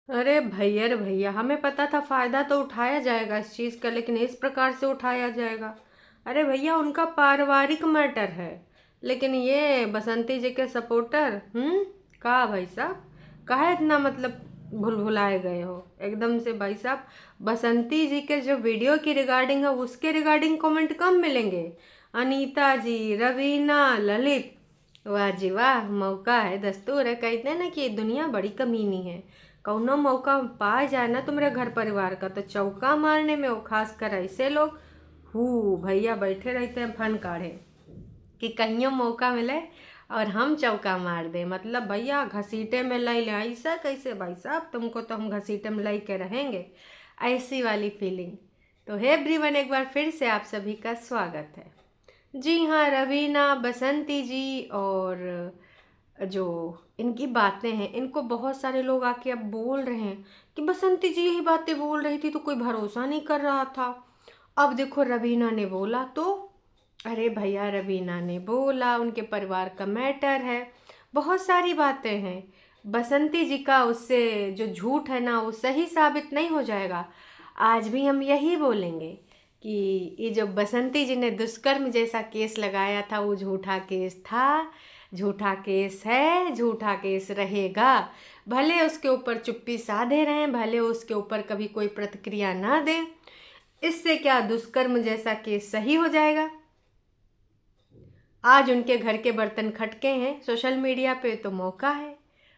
अरे भैया रे भैया, हमें पता था फायदा तो उठाया जाएगा इस चीज़ का, लेकिन इस प्रकार से उठाया जाएगा। अरे भैया, उनका पारिवारिक मैटर है। लेकिन ये बसंती जी के सपोर्टर, कहा भाई साहब, कहा इतना मतलब भुलाए गए हो एकदम से भाई साहब। बसंती जी के जो वीडियो की रिगार्डिंग है उसके रिगार्डिंग कमेंट कम मिलेंगे। अनीता जी, रवीना, ललित, वाह जी वाह, मौका है, दस्तूर है। कहते हैं ना कि दुनिया बड़ी कमीनी है। कौनो मौका पा जाए ना तुम्हारे घर परिवार का तो चौका मारने में वो, खास कर ऐसे लोग हु भैया बैठे रहते हैं फन काढ़े कि कहीं मौका मिले और हम चौका मार दे। मतलब भैया घसीटे में ले ले, ऐसा कैसे भाई साहब, तुमको तो हम घसीटे में ले के रहेंगे, ऐसी वाली फीलिंग। तो हे एवरीवन, एक बार फिर से आप सभी का स्वागत है। जी हाँ, रवीना, बसंती जी और जो इनकी बातें हैं, इनको बहुत सारे लोग आके अब बोल रहे हैं कि बसंती जी यही बातें बोल रही थी तो कोई भरोसा नहीं कर रहा था। अब देखो रवीना ने बोला तो, अरे भैया रवीना ने बोला, उनके परिवार का मैटर है, बहुत सारी बातें हैं। बसंती जी का उससे जो झूठ है ना वो सही साबित नहीं हो जाएगा। आज भी हम यही बोलेंगे कि ये जो बसंती जी ने दुष्कर्म जैसा केस लगाया था वो झूठा केस था, झूठा केस है, झूठा केस रहेगा। भले उसके ऊपर चुप्पी साधे रहें, भले उसके ऊपर कभी कोई प्रतिक्रिया ना दें, इससे क्या दुष्कर्म जैसा केस सही हो जाएगा। आज उनके घर के बर्तन खटके हैं सोशल मीडिया पे तो मौका है,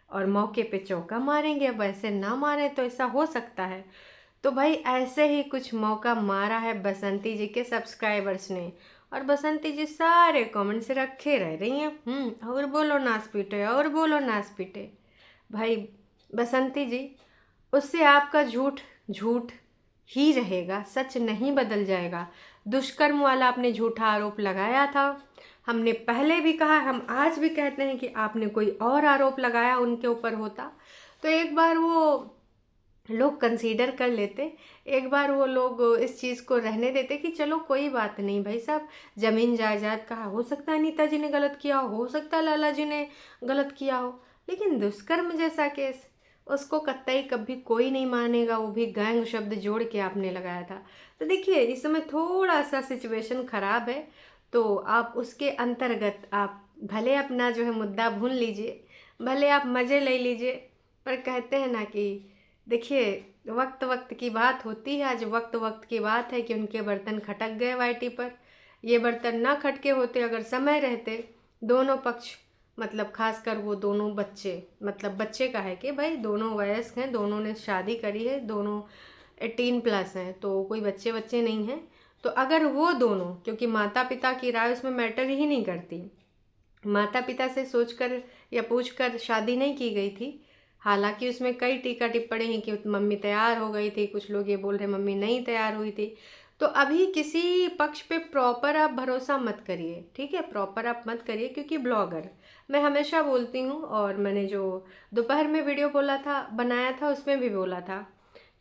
और मौके पे चौका मारेंगे। अब ऐसे ना मारे तो ऐसा हो सकता है। तो भाई ऐसे ही कुछ मौका मारा है बसंती जी के सब्सक्राइबर्स ने, और बसंती जी सारे कमेंट्स रखे रह रही हैं, और बोलो नाच पीटे, और बोलो नाच पीटे। भाई बसंती जी, उससे आपका झूठ झूठ ही रहेगा, सच नहीं बदल जाएगा। दुष्कर्म वाला आपने झूठा आरोप लगाया था, हमने पहले भी कहा, हम आज भी कहते हैं कि आपने कोई और आरोप लगाया उनके ऊपर होता तो एक बार वो लोग कंसीडर कर लेते, एक बार वो लोग इस चीज़ को रहने देते कि चलो कोई बात नहीं भाई साहब, ज़मीन जायदाद का हो सकता है अनीता जी ने गलत किया हो सकता है लाला जी ने गलत किया हो, लेकिन दुष्कर्म जैसा केस उसको कतई कभी कोई नहीं मानेगा, वो भी गैंग शब्द जोड़ के आपने लगाया था। तो देखिए इस समय थोड़ा सा सिचुएशन ख़राब है, तो आप उसके अंतर्गत आप भले अपना जो है मुद्दा भूल लीजिए, भले आप मज़े ले लीजिए, पर कहते हैं ना कि देखिए वक्त वक्त की बात होती है। आज वक्त वक्त की बात है कि उनके बर्तन खटक गए वाईटी पर। ये बर्तन ना खटके होते अगर समय रहते, दोनों पक्ष मतलब खासकर वो दोनों बच्चे, मतलब बच्चे का है कि भाई दोनों वयस्क हैं, दोनों ने शादी करी है, दोनों 18+ हैं, तो कोई बच्चे बच्चे नहीं हैं। तो अगर वो दोनों, क्योंकि माता पिता की राय उसमें मैटर ही नहीं करती, माता पिता से सोचकर या पूछकर शादी नहीं की गई थी। हालांकि उसमें कई टीका टिप्पणी हैं कि मम्मी तैयार हो गई थी, कुछ लोग ये बोल रहे मम्मी नहीं तैयार हुई थी। तो अभी किसी पक्ष पे प्रॉपर आप भरोसा मत करिए, ठीक है, प्रॉपर आप मत करिए, क्योंकि ब्लॉगर, मैं हमेशा बोलती हूँ, और मैंने जो दोपहर में वीडियो बोला था बनाया था उसमें भी बोला था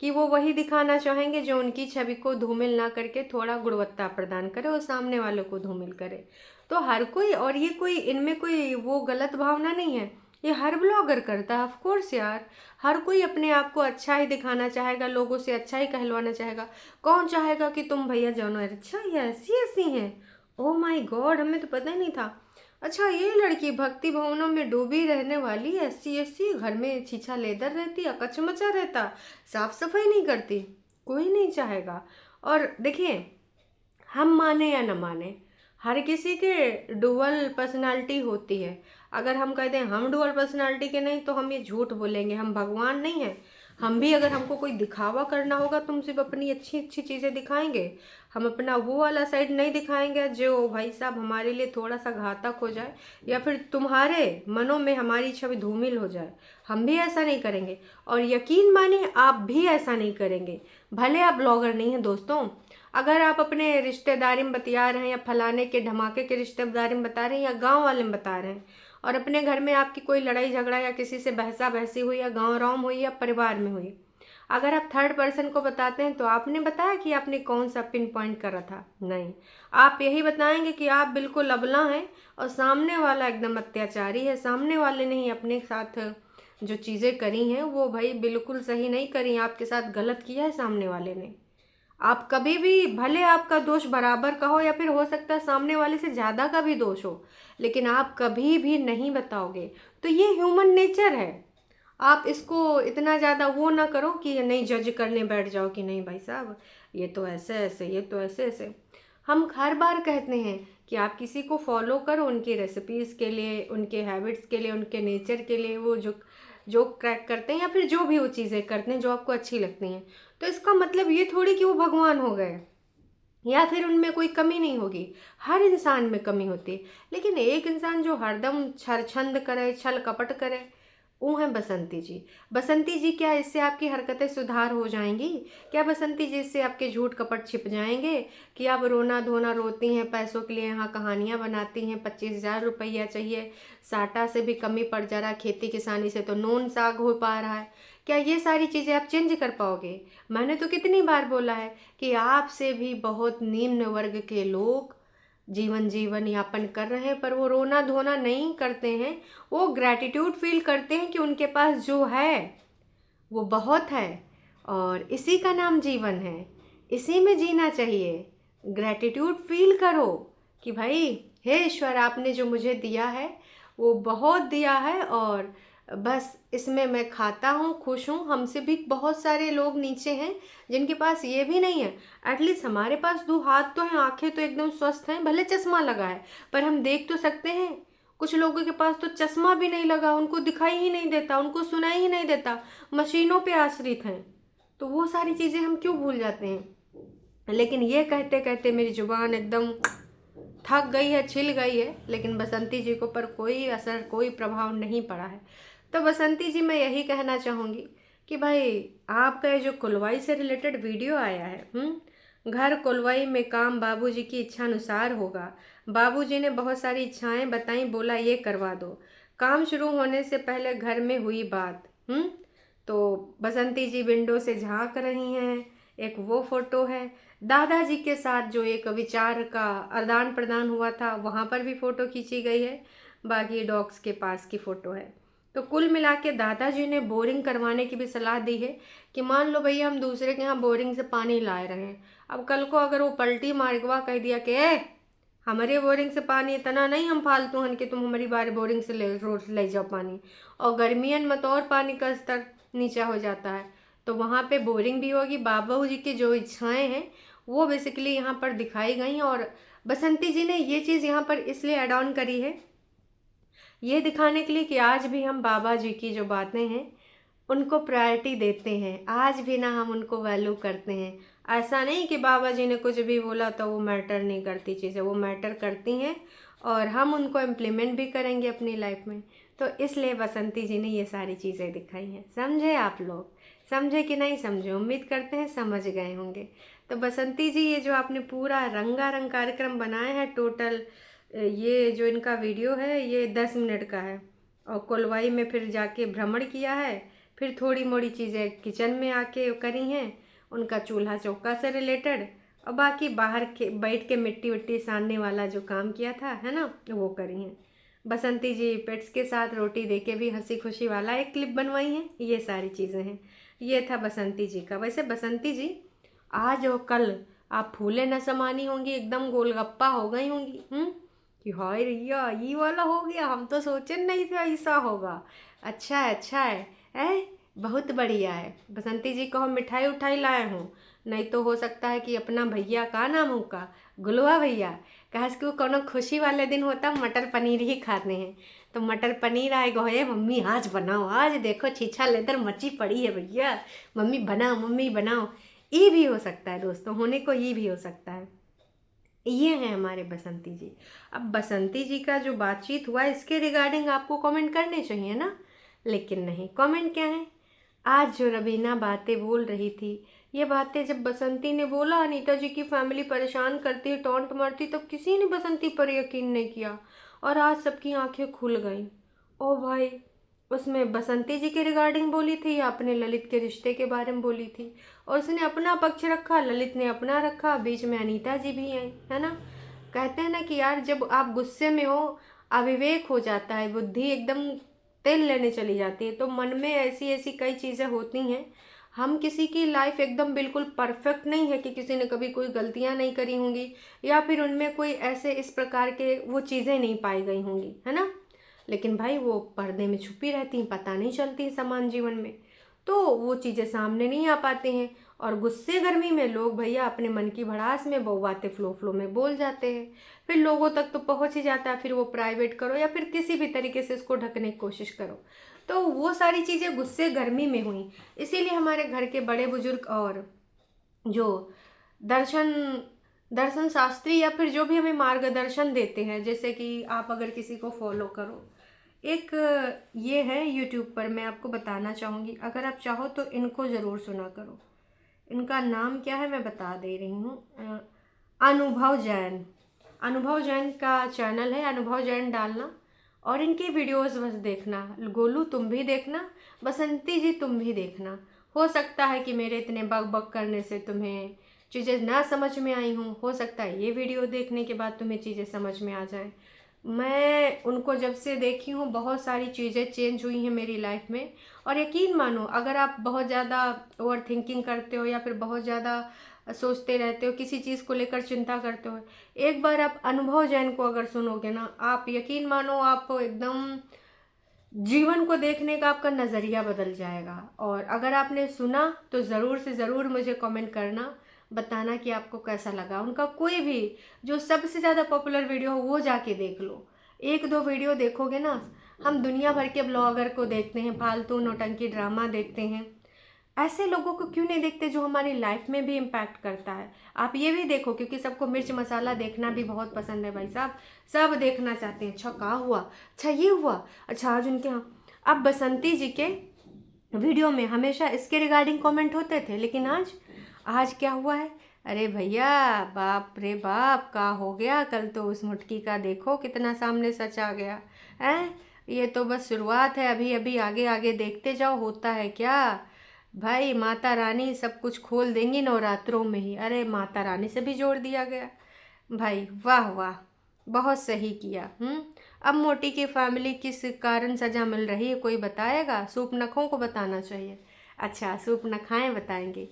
कि वो वही दिखाना चाहेंगे जो उनकी छवि को धूमिल ना करके थोड़ा गुणवत्ता प्रदान करे और सामने वालों को धूमिल करे। तो हर कोई, और ये कोई इनमें कोई वो गलत भावना नहीं है, ये हर ब्लॉगर करता है, ऑफ कोर्स यार। हर कोई अपने आप को अच्छा ही दिखाना चाहेगा, लोगों से अच्छा ही कहलवाना चाहेगा। कौन चाहेगा कि तुम भैया जानो अच्छा ये ऐसी ऐसी हैं, ओ माय गॉड हमें तो पता ही नहीं था, अच्छा ये लड़की भक्ति भवनों में डूबी रहने वाली, ऐसी ऐसी घर में छीछा लेदर रहती, अकचमचा रहता, साफ सफाई नहीं करती, कोई नहीं चाहेगा। और देखिए, हम माने या न माने, हर किसी के डुअल पर्सनालिटी होती है। अगर हम कहते हैं हम डुअल पर्सनालिटी के नहीं, तो हम ये झूठ बोलेंगे, हम भगवान नहीं हैं। हम भी अगर हमको कोई दिखावा करना होगा तो हम सिर्फ अपनी अच्छी अच्छी चीज़ें दिखाएंगे, हम अपना वो वाला साइड नहीं दिखाएंगे जो भाई साहब हमारे लिए थोड़ा सा घातक हो जाए, या फिर तुम्हारे मनों में हमारी छवि धूमिल हो जाए। हम भी ऐसा नहीं करेंगे, और यकीन मानिए आप भी ऐसा नहीं करेंगे। भले आप ब्लॉगर नहीं हैं दोस्तों, अगर आप अपने रिश्तेदारी में बतिया रहे हैं, या फलाने के धमाके के रिश्तेदारी में बता रहे हैं, या गांव वाले में बता रहे हैं, और अपने घर में आपकी कोई लड़ाई झगड़ा या किसी से बहसा बहसी हुई, या गांव रौम हुई, या परिवार में हुई, अगर आप थर्ड पर्सन को बताते हैं तो आपने बताया कि आपने कौन सा पिन पॉइंट करा था, नहीं। आप यही बताएंगे कि आप बिल्कुल अबला हैं और सामने वाला एकदम अत्याचारी है, सामने वाले ने ही अपने साथ जो चीज़ें करी हैं वो भाई बिल्कुल सही नहीं करी, आपके साथ गलत किया है सामने वाले ने। आप कभी भी भले आपका दोष बराबर का हो या फिर हो सकता है सामने वाले से ज़्यादा का भी दोष हो, लेकिन आप कभी भी नहीं बताओगे। तो ये ह्यूमन नेचर है। आप इसको इतना ज़्यादा वो ना करो कि नहीं जज करने बैठ जाओ कि नहीं भाई साहब ये तो ऐसे ऐसे, ये तो ऐसे ऐसे। हम हर बार कहते हैं कि आप किसी को फॉलो करो उनकी रेसिपीज़ के लिए, उनके हैबिट्स के लिए, उनके नेचर के लिए, वो जो क्रैक करते हैं या फिर जो भी वो चीज़ें करते हैं जो आपको अच्छी लगती हैं। तो इसका मतलब ये थोड़ी कि वो भगवान हो गए या फिर उनमें कोई कमी नहीं होगी। हर इंसान में कमी होती है, लेकिन एक इंसान जो हरदम छरछंद करे, छल कपट करे, वो हैं बसंती जी। बसंती जी, क्या इससे आपकी हरकतें सुधार हो जाएंगी? क्या बसंती जी इससे आपके झूठ कपट छिप जाएंगे कि आप रोना धोना रोती हैं पैसों के लिए, यहाँ कहानियाँ बनाती हैं, 25,000 रुपया चाहिए, साटा से भी कमी पड़ जा रहा है, खेती किसानी से तो नून साग हो पा रहा है, क्या ये सारी चीज़ें आप चेंज कर पाओगे? मैंने तो कितनी बार बोला है कि आपसे भी बहुत निम्न वर्ग के लोग जीवन यापन कर रहे हैं, पर वो रोना धोना नहीं करते हैं। वो ग्रैटिट्यूड फील करते हैं कि उनके पास जो है वो बहुत है, और इसी का नाम जीवन है, इसी में जीना चाहिए। ग्रैटिट्यूड फील करो कि भाई हे ईश्वर, आपने जो मुझे दिया है वो बहुत दिया है, और बस इसमें मैं खाता हूँ, खुश हूँ। हमसे भी बहुत सारे लोग नीचे हैं जिनके पास ये भी नहीं है। एटलीस्ट हमारे पास दो हाथ तो हैं, आंखें तो एकदम स्वस्थ हैं, भले चश्मा लगा है पर हम देख तो सकते हैं। कुछ लोगों के पास तो चश्मा भी नहीं लगा, उनको दिखाई ही नहीं देता, उनको सुनाई ही नहीं देता, मशीनों पे आश्रित हैं। तो वो सारी चीज़ें हम क्यों भूल जाते हैं? लेकिन ये कहते कहते मेरी जुबान एकदम थक गई है, छिल गई है, लेकिन बसंती जी को पर कोई असर, कोई प्रभाव नहीं पड़ा है। तो बसंती जी, मैं यही कहना चाहूँगी कि भाई आपका ये जो कुलवाई से रिलेटेड वीडियो आया है, घर कुलवाई में काम बाबूजी की इच्छा अनुसार होगा। बाबूजी ने बहुत सारी इच्छाएं बताई, बोला ये करवा दो। काम शुरू होने से पहले घर में हुई बात। तो बसंती जी विंडो से झांक रही हैं, एक वो फोटो है। दादाजी के साथ जो एक विचार का आदान प्रदान हुआ था वहाँ पर भी फ़ोटो खींची गई है, बाकी डॉग्स के पास की फ़ोटो है। तो कुल मिला के दादाजी ने बोरिंग करवाने की भी सलाह दी है कि मान लो भैया हम दूसरे के यहाँ बोरिंग से पानी लाए रहे हैं, अब कल को अगर वो पलटी मारगवा कह दिया कि हमारे बोरिंग से पानी इतना नहीं हम फालतू हन कि तुम हमारी बार बोरिंग से रोज ले जाओ पानी, और गर्मियन में तो और पानी का स्तर नीचा हो जाता है, तो वहाँ पे बोरिंग भी होगी। बाबू जी की जो इच्छाएं हैं वो बेसिकली यहाँ पर दिखाई गई, और बसंती जी ने ये चीज़ यहाँ पर इसलिए ऐड ऑन करी है, ये दिखाने के लिए कि आज भी हम बाबा जी की जो बातें हैं उनको प्रायोरिटी देते हैं, आज भी ना हम उनको वैल्यू करते हैं। ऐसा नहीं कि बाबा जी ने कुछ भी बोला तो वो मैटर नहीं करती चीज़ें, वो मैटर करती हैं, और हम उनको इम्प्लीमेंट भी करेंगे अपनी लाइफ में। तो इसलिए बसंती जी ने ये सारी चीज़ें दिखाई हैं। समझे आप लोग? समझे कि नहीं समझे? उम्मीद करते हैं समझ गए होंगे। तो बसंती जी, ये जो आपने पूरा रंगारंग कार्यक्रम बनाया है, टोटल ये जो इनका वीडियो है ये 10 मिनट का है, और कोलवाई में फिर जाके भ्रमण किया है, फिर थोड़ी मोड़ी चीज़ें किचन में आके करी हैं, उनका चूल्हा चौका से रिलेटेड, और बाकी बाहर के बैठ के मिट्टी विट्टी सानने वाला जो काम किया था है ना, वो करी हैं। बसंती जी पेट्स के साथ रोटी दे के भी हंसी खुशी वाला एक क्लिप बनवाई हैं। ये सारी चीज़ें हैं। ये था बसंती जी का। वैसे बसंती जी, आज और कल आप फूले न समानी होंगी, एकदम गोलगप्पा हो गई होंगी कि हाय भैया ये वाला हो गया, हम तो सोचे नहीं थे ऐसा होगा। अच्छा है, अच्छा है, बहुत बढ़िया है। बसंती जी को हम मिठाई उठाई लाए हूँ, नहीं तो हो सकता है कि अपना भैया का नाम होगा गुलवा भैया, कहा कि वो कोनो खुशी वाले दिन होता मटर पनीर ही खाते हैं, तो मटर पनीर आए गए, मम्मी आज बनाओ, आज देखो छीछा लेदर मची पड़ी है भैया, मम्मी बनाओ, मम्मी बनाओ। ये भी हो सकता है दोस्तों, होने को ये भी हो सकता है। ये हैं हमारे बसंती जी। अब बसंती जी का जो बातचीत हुआ इसके रिगार्डिंग आपको कमेंट करने चाहिए ना, लेकिन नहीं, कमेंट क्या है? आज जो रवीना बातें बोल रही थी, ये बातें जब बसंती ने बोला अनीता जी की फैमिली परेशान करती है, टॉन्ट मारती, तो किसी ने बसंती पर यकीन नहीं किया, और आज सबकी आंखें खुल गईं। ओ भाई, उसमें बसंती जी के रिगार्डिंग बोली थी या अपने ललित के रिश्ते के बारे में बोली थी, और उसने अपना पक्ष रखा, ललित ने अपना रखा, बीच में अनीता जी भी आई, है ना। कहते हैं ना कि यार जब आप गुस्से में हो, अविवेक हो जाता है, बुद्धि एकदम तेल लेने चली जाती है। तो मन में ऐसी ऐसी कई चीज़ें होती हैं। हम किसी की लाइफ एकदम बिल्कुल परफेक्ट नहीं है कि किसी ने कभी कोई गलतियां नहीं करी होंगी या फिर उनमें कोई ऐसे इस प्रकार के वो चीज़ें नहीं पाई गई होंगी, है ना। लेकिन भाई वो पर्दे में छुपी रहती हैं, पता नहीं चलती समान जीवन में, तो वो चीज़ें सामने नहीं आ पाती हैं। और गुस्से गर्मी में लोग भैया अपने मन की भड़ास में वो बातें फ्लो फ्लो में बोल जाते हैं, फिर लोगों तक तो पहुंच ही जाता है, फिर वो प्राइवेट करो या फिर किसी भी तरीके से इसको ढकने की कोशिश करो। तो वो सारी चीज़ें गुस्से गर्मी में हुई। इसीलिए हमारे घर के बड़े बुजुर्ग और जो दर्शन दर्शन शास्त्री या फिर जो भी हमें मार्गदर्शन देते हैं, जैसे कि आप अगर किसी को फॉलो करो, एक ये है यूट्यूब पर, मैं आपको बताना चाहूँगी, अगर आप चाहो तो इनको ज़रूर सुना करो। इनका नाम क्या है मैं बता दे रही हूँ, अनुभव जैन। अनुभव जैन का चैनल है, अनुभव जैन डालना और इनकी वीडियोस बस देखना। गोलू तुम भी देखना, बसंती जी तुम भी देखना। हो सकता है कि मेरे इतने बक बक करने से तुम्हें चीज़ें ना समझ में आई हों, हो सकता है ये वीडियो देखने के बाद तुम्हें चीज़ें समझ में आ जाएं। मैं उनको जब से देखी हूँ बहुत सारी चीज़ें चेंज हुई हैं मेरी लाइफ में। और यकीन मानो, अगर आप बहुत ज़्यादा ओवर थिंकिंग करते हो या फिर बहुत ज़्यादा सोचते रहते हो, किसी चीज़ को लेकर चिंता करते हो, एक बार आप अनुभव जैन को अगर सुनोगे ना, आप यकीन मानो आप एकदम जीवन को देखने का आपका नज़रिया बदल जाएगा। और अगर आपने सुना तो ज़रूर से ज़रूर मुझे कमेंट करना, बताना कि आपको कैसा लगा। उनका कोई भी जो सबसे ज़्यादा पॉपुलर वीडियो हो वो जाके देख लो, एक दो वीडियो देखोगे ना। हम दुनिया भर के ब्लॉगर को देखते हैं, फालतू नौटंकी ड्रामा देखते हैं, ऐसे लोगों को क्यों नहीं देखते जो हमारी लाइफ में भी इम्पैक्ट करता है। आप ये भी देखो, क्योंकि सबको मिर्च मसाला देखना भी बहुत पसंद है भाई साहब, सब देखना चाहते हैं। अच्छा क्या हुआ, अच्छा ये हुआ, अच्छा आज उनके यहाँ। अब बसंती जी के वीडियो में हमेशा इसके रिगार्डिंग कमेंट होते थे, लेकिन आज क्या हुआ है, अरे भैया बाप रे बाप का हो गया, कल तो उस मुटकी का देखो कितना सामने सच आ गया है। ये तो बस शुरुआत है, अभी अभी आगे आगे देखते जाओ होता है क्या। भाई माता रानी सब कुछ खोल देंगी नवरात्रों में ही। अरे माता रानी से भी जोड़ दिया गया भाई, वाह वाह, बहुत सही किया। अब मोटी की फैमिली किस कारण सजा मिल रही है कोई बताएगा? सूप नखों को बताना चाहिए। अच्छा सूप नखाएं बताएंगे।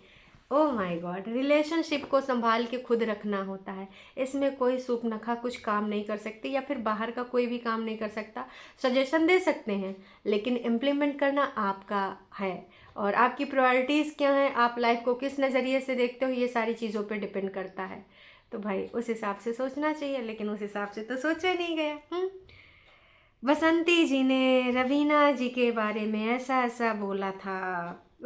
ओह माय गॉड, रिलेशनशिप को संभाल के खुद रखना होता है, इसमें कोई सूप नखा कुछ काम नहीं कर सकती या फिर बाहर का कोई भी काम नहीं कर सकता। सजेशन दे सकते हैं लेकिन इम्प्लीमेंट करना आपका है। और आपकी प्रायोरिटीज़ क्या हैं, आप लाइफ को किस नज़रिए से देखते हो, ये सारी चीज़ों पे डिपेंड करता है। तो भाई उस हिसाब से सोचना चाहिए, लेकिन उस हिसाब से तो सोचा नहीं गया। बसंती जी ने रवीना जी के बारे में ऐसा ऐसा बोला था,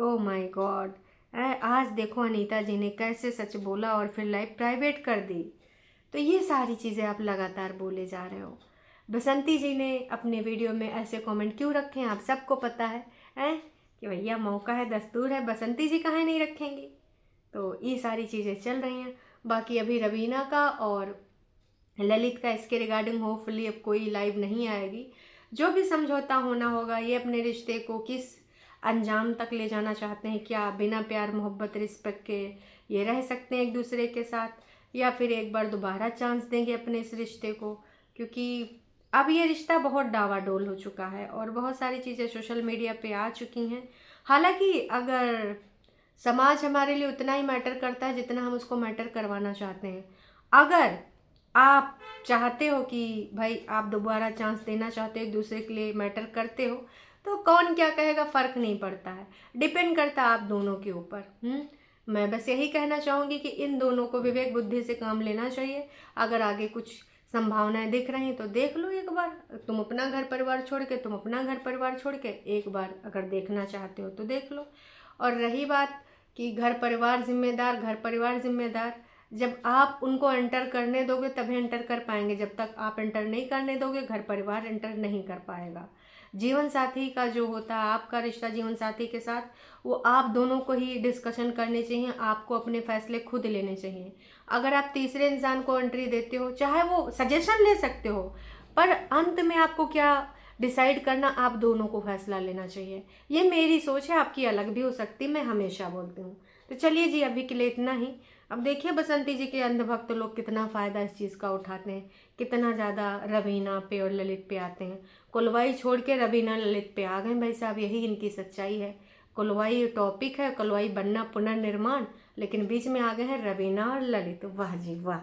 ओ माय गॉड। आज देखो अनीता जी ने कैसे सच बोला और फिर लाइफ प्राइवेट कर दी। तो ये सारी चीज़ें आप लगातार बोले जा रहे हो। बसंती जी ने अपने वीडियो में ऐसे कमेंट क्यों रखे हैं, आप सबको पता है कि भैया मौका है, दस्तूर है, बसंती जी काहे नहीं रखेंगी। तो ये सारी चीज़ें चल रही हैं। बाकी अभी रवीना का और ललित का इसके रिगार्डिंग होपफुली अब कोई लाइव नहीं आएगी। जो भी समझौता होना होगा, ये अपने रिश्ते को किस अंजाम तक ले जाना चाहते हैं, क्या बिना प्यार मोहब्बत रिस्पेक्ट के ये रह सकते हैं एक दूसरे के साथ, या फिर एक बार दोबारा चांस देंगे अपने इस रिश्ते को। क्योंकि अब ये रिश्ता बहुत डावाडोल हो चुका है और बहुत सारी चीज़ें सोशल मीडिया पे आ चुकी हैं। हालांकि अगर समाज हमारे लिए उतना ही मैटर करता है जितना हम उसको मैटर करवाना चाहते हैं। अगर आप चाहते हो कि भाई आप दोबारा चांस देना चाहते हो, एक दूसरे के लिए मैटर करते हो, तो कौन क्या कहेगा फ़र्क नहीं पड़ता है, डिपेंड करता है आप दोनों के ऊपर। मैं बस यही कहना चाहूँगी कि इन दोनों को विवेक बुद्धि से काम लेना चाहिए। अगर आगे कुछ संभावनाएं दिख रही तो देख लो एक बार, तुम अपना घर परिवार छोड़ के एक बार अगर देखना चाहते हो तो देख लो। और रही बात कि घर परिवार जिम्मेदार, जब आप उनको एंटर करने दोगे तभी एंटर कर पाएंगे, जब तक आप एंटर नहीं करने दोगे घर परिवार एंटर नहीं कर पाएगा। जीवन साथी का जो होता है आपका रिश्ता जीवन साथी के साथ, वो आप दोनों को ही डिस्कशन करने चाहिए, आपको अपने फैसले खुद लेने चाहिए। अगर आप तीसरे इंसान को एंट्री देते हो, चाहे वो सजेशन ले सकते हो, पर अंत में आपको क्या डिसाइड करना, आप दोनों को फैसला लेना चाहिए। ये मेरी सोच है, आपकी अलग भी हो सकती, मैं हमेशा बोलती हूँ। तो चलिए जी, अभी के लिए इतना ही। अब देखिए बसंती जी के अंधभक्त लोग कितना फ़ायदा इस चीज़ का उठाते हैं, कितना ज़्यादा रवीना पे और ललित पे आते हैं। कुलवाई छोड़ के रवीना ललित पे आ गए भाई साहब, यही इनकी सच्चाई है। कुलवाई टॉपिक है, कुलवाई बनना पुनर्निर्माण, लेकिन बीच में आ गए हैं रवीना और ललित। वाह जी वाह।